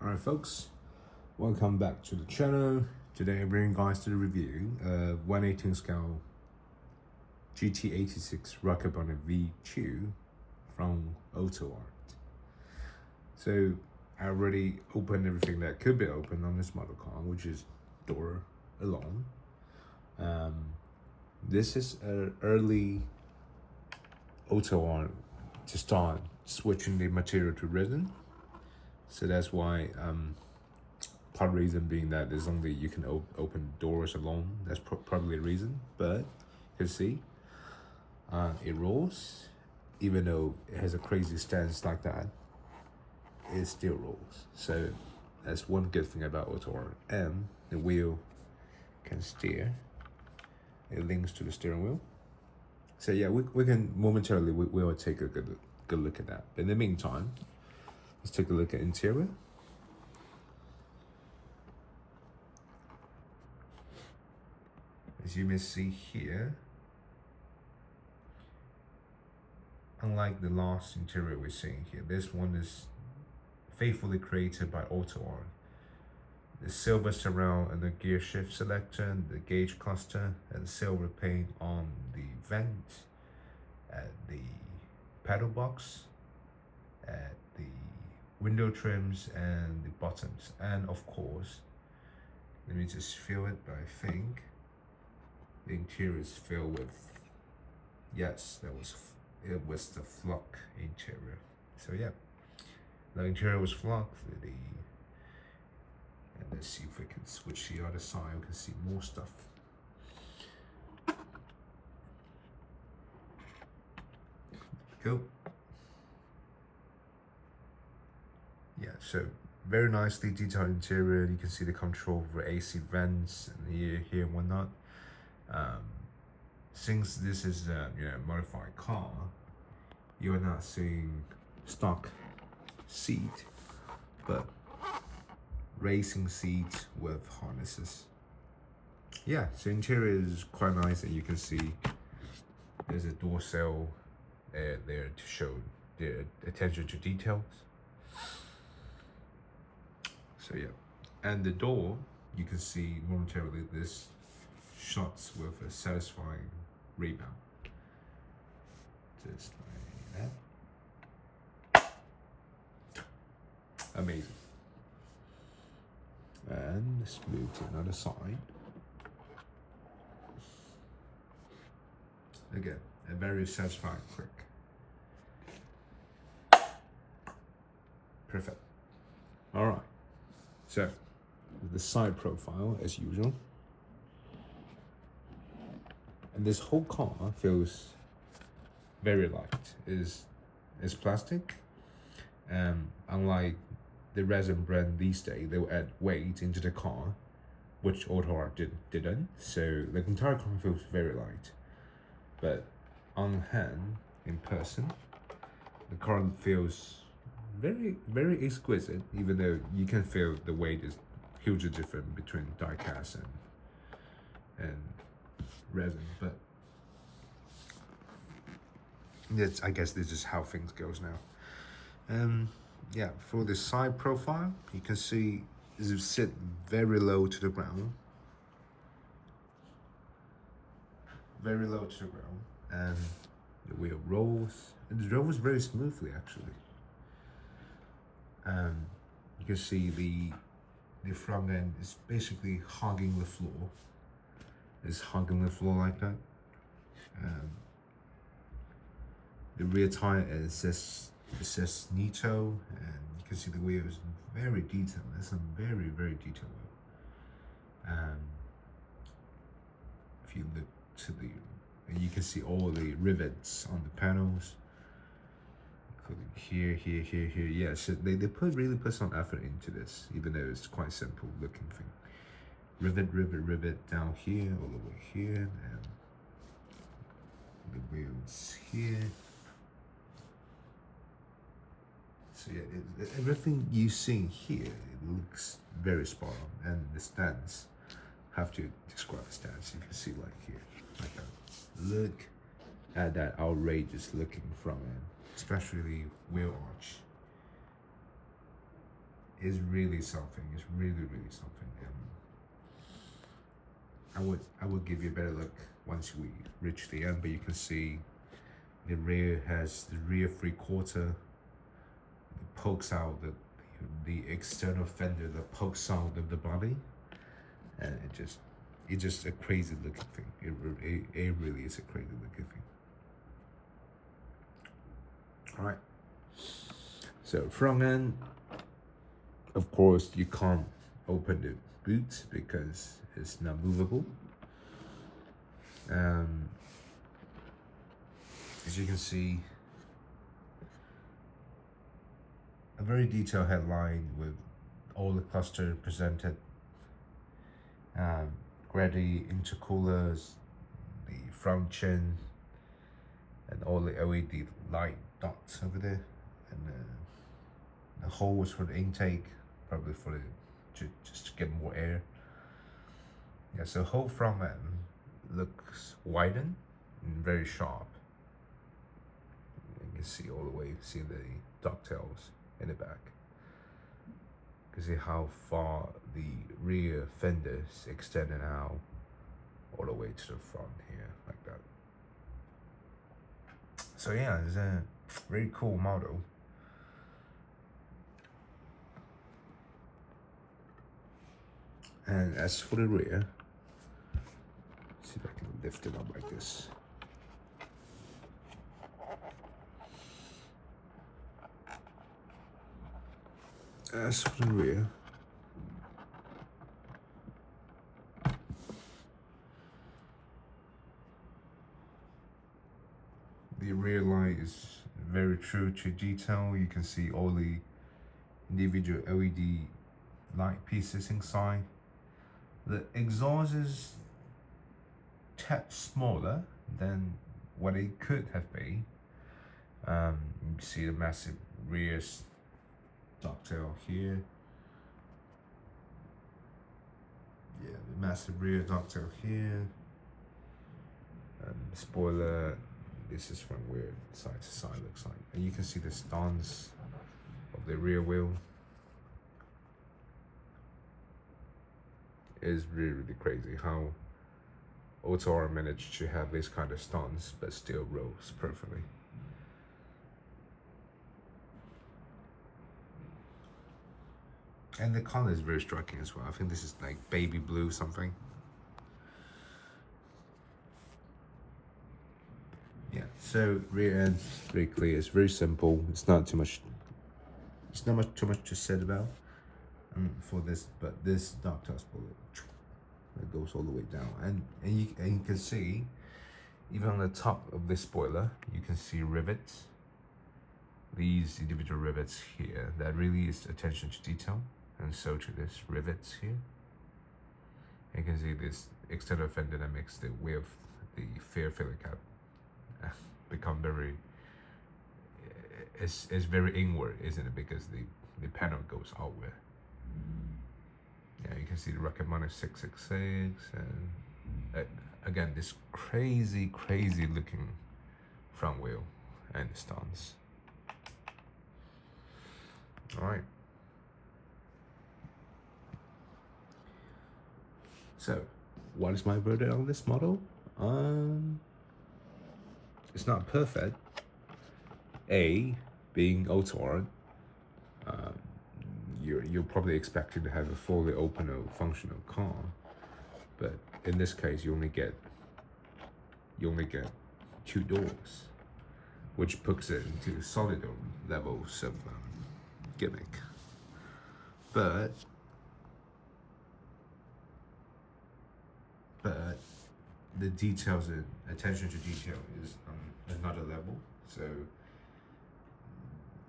Alright folks, welcome back to the channel. Today I bring you guys to the review of 1/18 scale GT86 Rocket Bunny V2 from Autoart. So I already opened everything that could be opened on this model car, which is door alone. This is an early Autoart to start switching the material to resin. So that's why part reason being that there's only you can open doors alone. That's probably a reason, but you can see it rolls. Even though it has a crazy stance like that, it still rolls. So that's one good thing about Autoart. And the wheel can steer. It links to the steering wheel. So yeah, we can momentarily we'll take a good look at that. In the meantime, let's take a look at interior. As you may see here, unlike the last interior we're seeing here, this one is faithfully created by Autoart. The silver surround and the gear shift selector, the gauge cluster, and silver paint on the vent, at the pedal box, at the window trims and the buttons. And of course, let me just feel it, but I think the interior is filled with, yes, it was the flock interior. So yeah, the interior was flock for the, and let's see if we can switch the other side, we can see more stuff. Go. Yeah, so very nicely detailed interior. You can see the control for AC vents and here and whatnot. Since this is a modified car, you're not seeing stock seat, but racing seat with harnesses. Yeah, so interior is quite nice, and you can see there's a door sill there to show the attention to details. So yeah, and the door, you can see momentarily this shots with a satisfying rebound. Just like that. Amazing. And let's move to another side. Again, a very satisfying click. Perfect. All right. So the side profile as usual. And this whole car feels very light. It's plastic. Unlike the resin brand these days, they will add weight into the car, which Autoart didn't. So the entire car feels very light. But on hand, in person, the car feels very, very exquisite, even though you can feel the weight is hugely different between die-cast and resin, but I guess this is how things goes now. Yeah, for the side profile, you can see it sit very low to the ground, very low to the ground, and the wheel rolls. It rolls very smoothly, actually. You can see the front end is basically hugging the floor. It's hugging the floor like that. The rear tire says Nito, and you can see the wheel is very detailed. It's a very, very detailed wheel. If you look to and you can see all the rivets on the panels, including here. Yeah, so they really put some effort into this, even though it's quite simple looking thing. Rivet down here, all the way here, and the wheels here. So yeah, everything you see here, it looks very spot on, and the stance, have to describe the stance. You can see like here, like that. Look at that outrageous looking front end, especially wheel arch. is really something. It's really something. I would give you a better look once we reach the end, but you can see the rear has the rear 3/4 that pokes out the external fender that pokes out of the body, and it's just a crazy looking thing. It really is a crazy looking thing. All right. So front end, of course, you can't open the boot because it's not movable. As you can see, a very detailed headline with all the cluster presented, Grady intercoolers, the front chin, and all the LED light dots over there, and the holes for the intake, probably for just to get more air. Yeah, so whole front end looks widened and very sharp. You can see all the way, see the ducktails in the back. You can see how far the rear fenders extended out all the way to the front here, like that. So yeah, it's a very cool model. And as for the rear, see if I can lift it up like this. As for the rear, the rear light is very true to detail. You can see all the individual LED light pieces inside. The exhaust is tad smaller than what it could have been. You see the massive rear ducktail here. Yeah, the massive rear ducktail here. And the spoiler, this is from where side to side looks like. And you can see the stance of the rear wheel. Is really crazy how Autoart managed to have this kind of stance but still rolls perfectly. And the color is very striking as well. I think this is like baby blue something. Yeah, so rear end very clear. It's very simple. It's not too much. It's not too much to said about for this, but this ducktail spoiler that goes all the way down, and you can see even on the top of this spoiler you can see rivets. These individual rivets here, that really is attention to detail, and so to this rivets here. You can see this external fender that makes the width, the fair filler cap become very, it's very inward, isn't it? Because the panel goes outward. Yeah, you can see the rocket minus 666, and again this crazy looking front wheel and stance. All right. So, what is my verdict on this model? It's not perfect. Being Autoart, you're probably expecting to have a fully open or functional car, but in this case you only get 2 doors, which puts it into solid levels of gimmick. But the details and attention to detail is on another level. So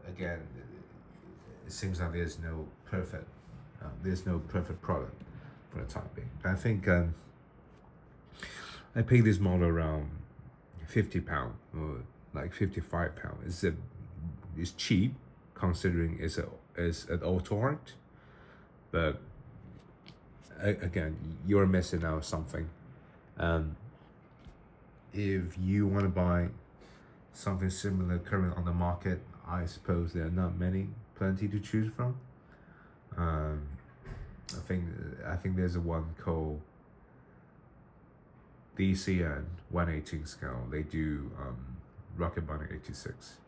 again, it seems like there's no perfect product for the time being. But I think I paid this model around £50 or like £55. It's cheap considering it's an Autoart, but again, you're missing out something. If you want to buy something similar currently on the market, I suppose there are not plenty to choose from. I think there's a one called DCN 118 scale. They do Rocket Bunny 86.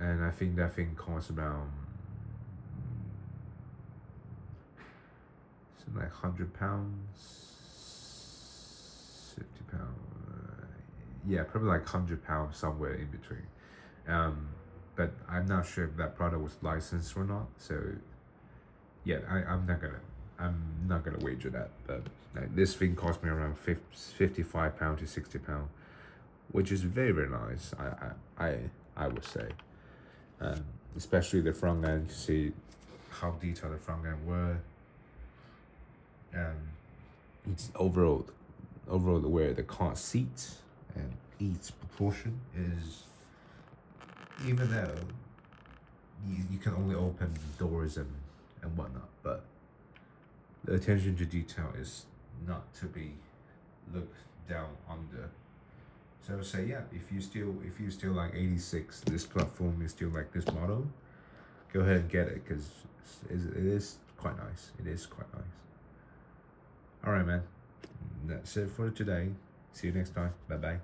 And I think that thing costs about something like £100, £50. Yeah, probably like £100 somewhere in between. But I'm not sure if that product was licensed or not. So yeah, I'm not gonna wager that. But this thing cost me around £55 to £60, which is very very nice. I would say, especially the front end. To see how detailed the front end were. It's overall where the car seats and each proportion is, even though you can only open doors and whatnot, but the attention to detail is not to be looked down under. So I would say, yeah, if you still like 86, this platform is still like this model, go ahead and get it, because it is quite nice. It is quite nice. All right, man. That's it for today. See you next time. Bye bye.